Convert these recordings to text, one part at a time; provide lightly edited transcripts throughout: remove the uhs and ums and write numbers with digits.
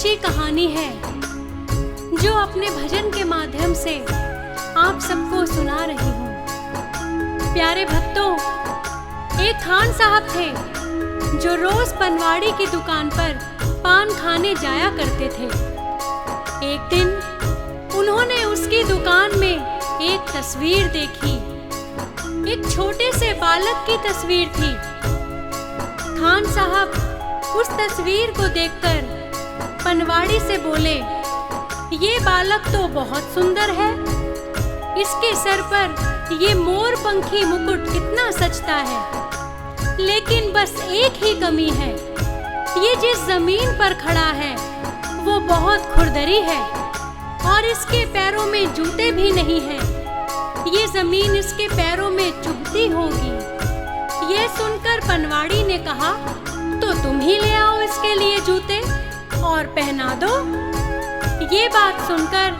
सच्ची कहानी है जो अपने भजन के माध्यम से आप सबको सुना रही हूँ। प्यारे भक्तों, एक खान साहब थे जो रोज पनवाड़ी की दुकान पर पान खाने जाया करते थे। एक दिन उन्होंने उसकी दुकान में एक तस्वीर देखी। एक छोटे से बालक की तस्वीर थी। खान साहब उस तस्वीर को देखकर पनवाड़ी से बोले, ये बालक तो बहुत सुंदर है। इसके सर पर ये मोर पंखी मुकुट कितना सजता है, लेकिन बस एक ही कमी है, ये जिस जमीन पर खड़ा है वो बहुत खुरदरी है और इसके पैरों में जूते भी नहीं हैं। ये जमीन इसके पैरों में चुभती होगी। ये सुनकर पनवाड़ी ने कहा, तो तुम ही ले आओ इसके लिए जूते और पहना दो। ये बात सुनकर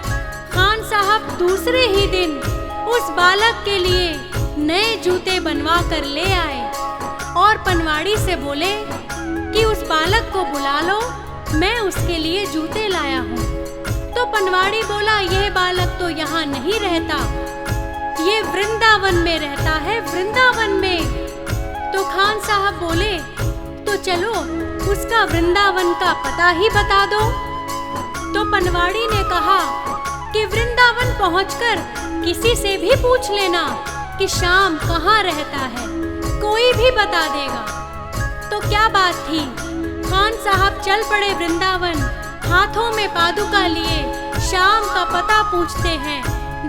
खान साहब दूसरे ही दिन उस बालक के लिए नए जूते बनवा कर ले आए और पनवाड़ी से बोले कि उस बालक को बुला लो, मैं उसके लिए जूते लाया हूँ। तो पनवाड़ी बोला, यह बालक तो यहाँ नहीं रहता, ये वृंदावन में रहता है, वृंदावन में। तो खान साहब बोले, तो चलो उसका वृंदावन का पता ही बता दो। तो पनवाड़ी ने कहा कि वृंदावन पहुंचकर किसी से भी पूछ लेना कि श्याम कहाँ रहता है, कोई भी बता देगा। तो क्या बात थी, खान साहब चल पड़े वृंदावन। हाथों में पादुका लिए श्याम का पता पूछते हैं।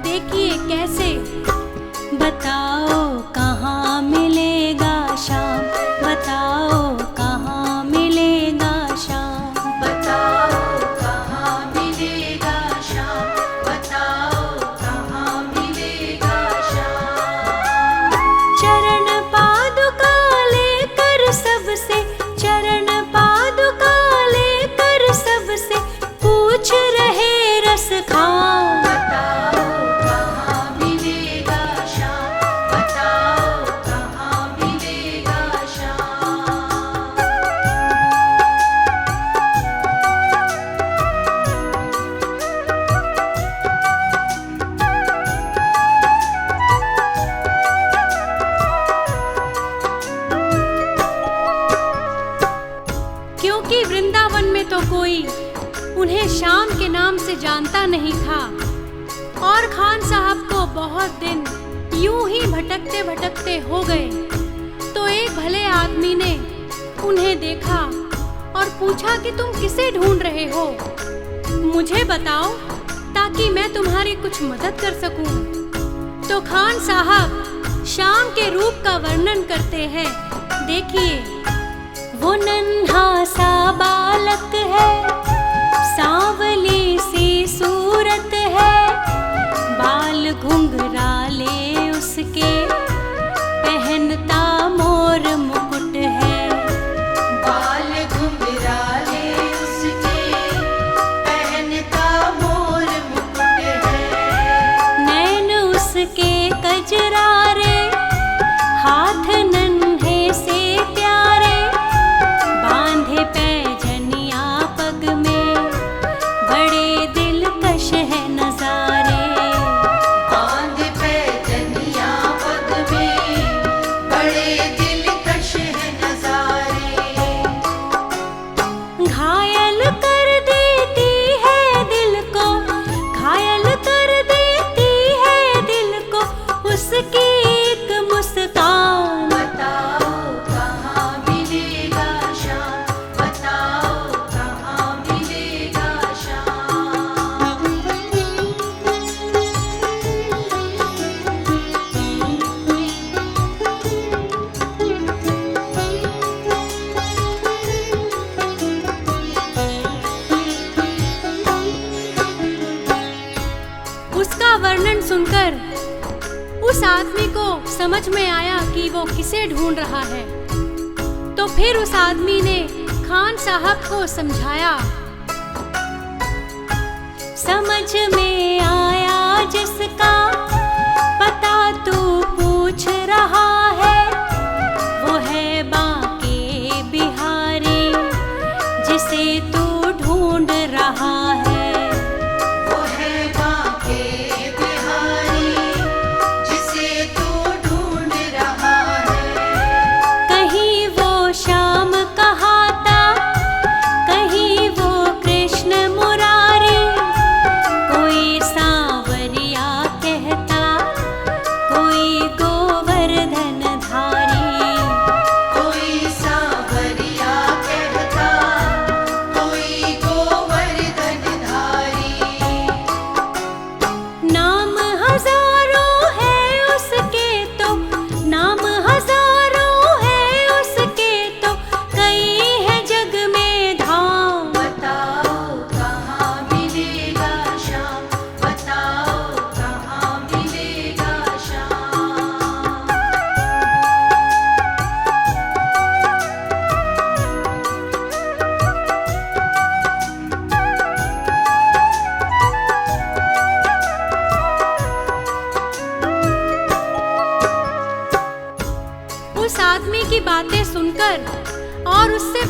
देखिए कैसे। बताओ कहाँ मिलेगा श्याम, बताओ कहाँ मिलेगा श्याम, बताओ कहाँ मिलेगा श्याम, बताओ कहाँ मिलेगा श्याम। चरण पादुका लेकर सबसे, चरण पादुका लेकर सबसे पूछ रहे रस खाओ। बताओ कहाँ मिलेगा श्याम, बताओ कहाँ मिलेगा श्याम। क्योंकि वृंदावन में तो कोई उन्हें श्याम के नाम से जानता नहीं था और खान साहब को बहुत दिन यूं ही भटकते भटकते हो गए। तो एक भले आदमी ने उन्हें देखा और पूछा कि तुम किसे ढूंढ रहे हो, मुझे बताओ ताकि मैं तुम्हारी कुछ मदद कर सकूं। तो खान साहब श्याम के रूप का वर्णन करते हैं। देखिए, वो नन्हा सा बालक है, सांवली सी सूरत है, बाल घुंघराले उसके, पहनता मोर मुकुट है। बाल घुंघराले उसके, पहनता मोर मुकुट है। नैन उसके कजरारे, हाथ नन्हे से प्यारे, बांधे पैजनिया पग में, बड़े दिलकश है नजारे। बांध पैजनिया पग में, बड़े दिलकश है नजारे। घायल कर देती है दिल को, घायल कर देती है दिल को उसकी एक मुस्कान। बताओ कहाँ मिलेगा श्याम, बताओ कहाँ मिलेगा श्याम। उसका वर्णन सुनकर उस आदमी को समझ में आया कि वो किसे ढूंढ रहा है। तो फिर उस आदमी ने खान साहब को समझाया। समझ में आया जिसका पता तू पूछ रहा है, वो है बांके बिहारी जिसे तू ढूंढ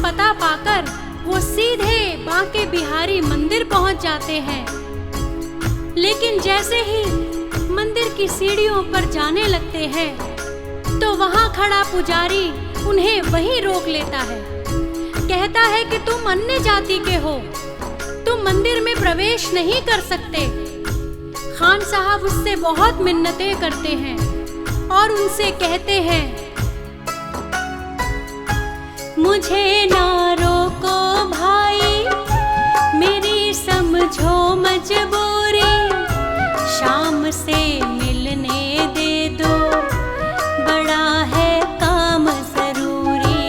पता पाकर वो सीधे बांके बिहारी मंदिर पहुंच जाते हैं। लेकिन जैसे ही मंदिर की सीढ़ियों पर जाने लगते हैं तो वहां खड़ा पुजारी उन्हें वहीं रोक लेता है। कहता है कि तुम अन्य जाति के हो, तुम मंदिर में प्रवेश नहीं कर सकते। खान साहब उससे बहुत मिन्नतें करते हैं और उनसे कहते हैं, मुझे ना रोको भाई, मेरी समझो मजबूरी, शाम से मिलने दे दो, बड़ा है काम जरूरी।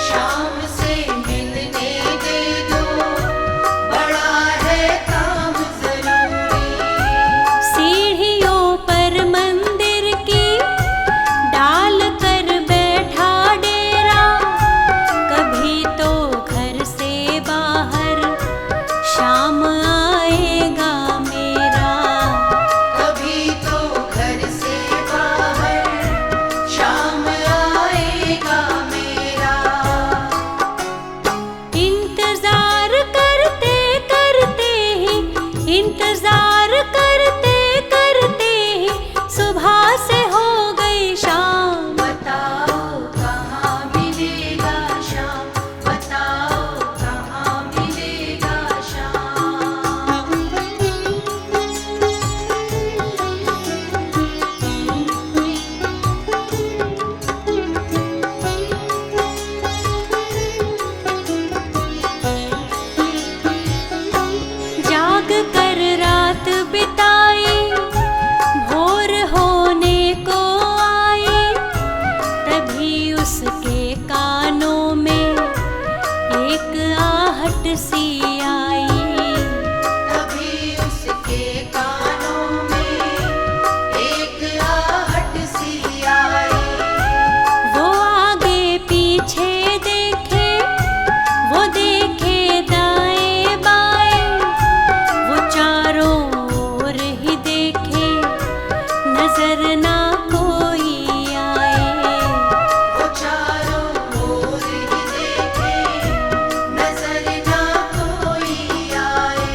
शाम से मिलने दे दो, बड़ा है काम जरूरी। सीढ़ियों पर मंदिर की डाल कर बैठा डेरा, कभी तो घर से बाहर शाम आएगा मेरा। कभी तो घर से बाहर शाम आएगा मेरा। इंतजार करते करते ही, इंतजार करते करते ही सुबह से हो गई शाम। बताओ कहाँ मिलेगा शाम, बताओ कहाँ मिलेगा शाम। जाग कर रात बिताई, भोर होने को आई, तभी उसके कानों में एक आहट सी आई। तभी उसके कानों में एक आहट सी आई। वो आगे पीछे देखे, वो देखे दाएं बाएं, वो चारों ओर ही देखे, नजर ना कोई आए। वो चारों ओर ही देखे, नजर ना कोई आए।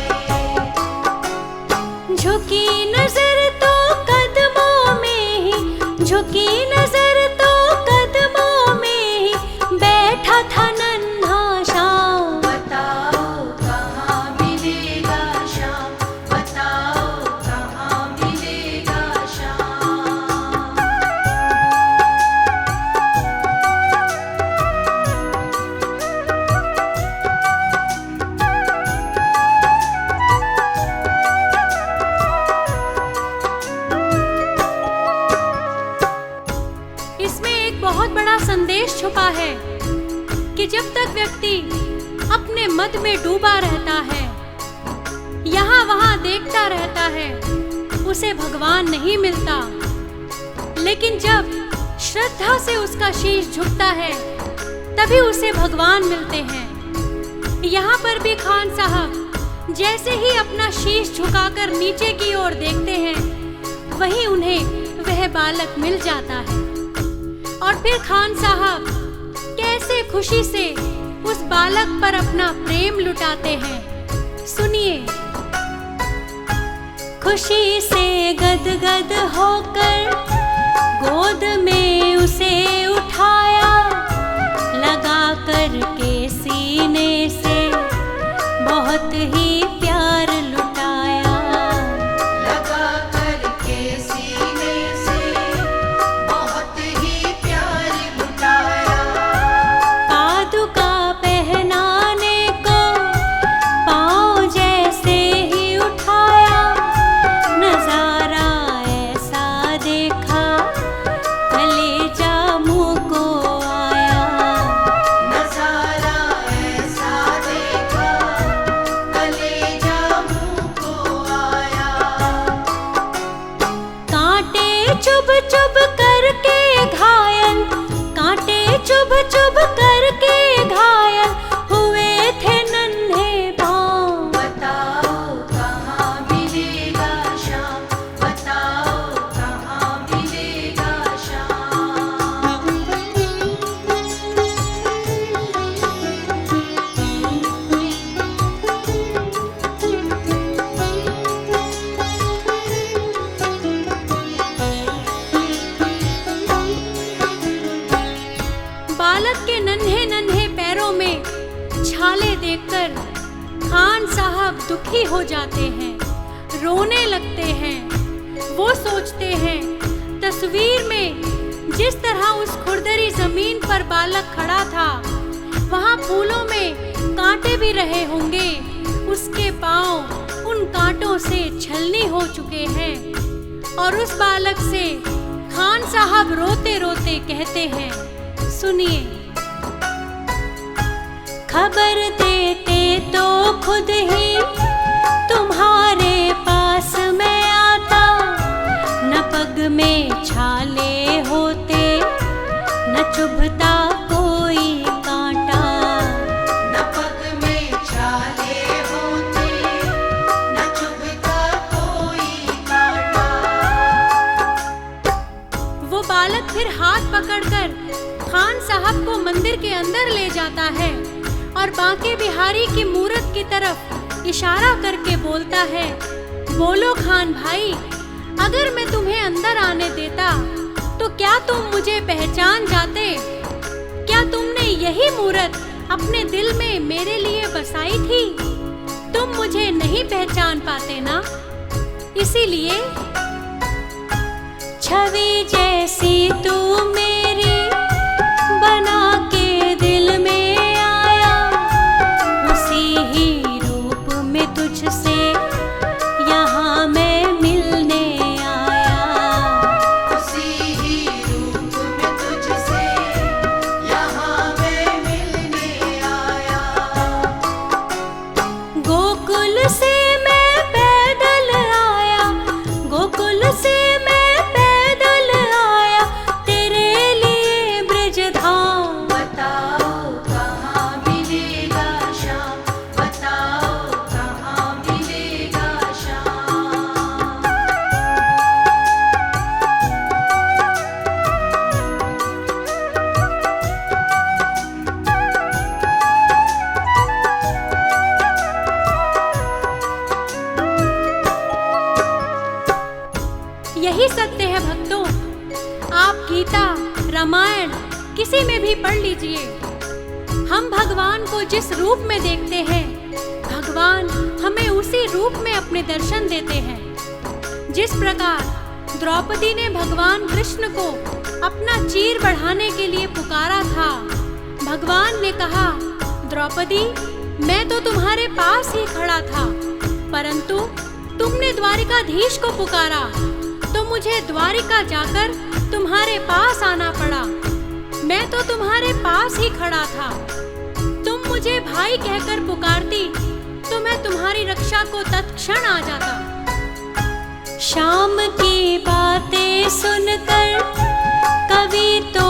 झुकी नजर तो कदमों में ही, झुकी नजर तो कदमों में ही बैठा था नन्हा शाम। बताओ कहाँ मिलेगा शाम, बताओ कहाँ मिलेगा शाम। इसमें एक बहुत बड़ा संदेश छुपा है कि जब तक व्यक्ति अपने मत में डूबा रहता है, यहाँ वहाँ देखता रहता है, उसे भगवान नहीं मिलता। लेकिन जब श्रद्धा से उसका शीश झुकता है, तभी उसे भगवान मिलते हैं। यहाँ पर भी खान साहब जैसे ही अपना शीश झुकाकर नीचे की ओर देखते हैं, वहीं उन्हें वह बालक मिल जाता है। और फिर खान साहब कैसे खुशी से उस बालक पर अपना प्रेम लुटाते हैं, सुनिए। खुशी से गदगद होकर गोद में उसे उठाया, लगा कर के सीने से बहुत ही प्यार लुटाया। लगा कर के सीने से बहुत ही प्यार लुटाया। पादुका पहनाने को पाँव जैसे ही उठाया, नजारा ऐसा देखा कलेजा मुँह को आया। नजारा ऐसा देखा कलेजा हाले देखकर खान साहब दुखी हो जाते हैं, रोने लगते हैं। वो सोचते हैं तस्वीर में जिस तरह उस खुरदरी जमीन पर बालक खड़ा था, वहाँ फूलों में कांटे भी रहे होंगे। उसके पांव उन कांटों से छलनी हो चुके हैं और उस बालक से खान साहब रोते रोते कहते हैं, सुनिए। खबर देते तो खुद ही तुम्हारे पास मैं आता, न पग में छाले होते न चुभता कोई कांटा। न पग में छाले होते न चुभता कोई कांटा। वो बालक फिर हाथ पकड़कर खान साहब को मंदिर के अंदर ले जाता है और बांके बिहारी की मूरत की तरफ इशारा करके बोलता है, बोलो खान भाई, अगर मैं तुम्हें अंदर आने देता तो क्या तुम मुझे पहचान जाते? क्या तुमने यही मूरत अपने दिल में मेरे लिए बसाई थी? तुम मुझे नहीं पहचान पाते ना? इसीलिए छवि जैसी तू मेरी बना के दिल में आया, उसी ही रूप में तुझसे यहाँ मैं मिलने आया। उसी ही रूप में तुझसे यहाँ मैं मिलने आया। गोकुल से मैं पैदल आया, गोकुल से मैं पैदल आया, तेरे लिए ब्रजधाम। बताओ कहाँ मिलेगा श्याम, बताओ कहाँ मिलेगा श्याम। यही सत्य है भक्तों। आप गीता, रामायण किसी में भी पढ़ लीजिए। हम भगवान को जिस रूप में देखते हैं, भगवान हमें उसी रूप में अपने दर्शन देते हैं। जिस प्रकार द्रौपदी ने भगवान कृष्ण को अपना चीर बढ़ाने के लिए पुकारा था, भगवान ने कहा, द्रौपदी, मैं तो तुम्हारे पास ही खड़ा था, परंतु तुमने द्वारिकाधीश को पुकारा तो मुझे द्वारिका जाकर तुम्हारे पास आना पड़ा। मैं तो तुम्हारे पास ही खड़ा था। तुम मुझे भाई कहकर पुकारती तो मैं तुम्हारी रक्षा को तत्क्षण आ जाता। शाम की बातें सुनकर कवि तो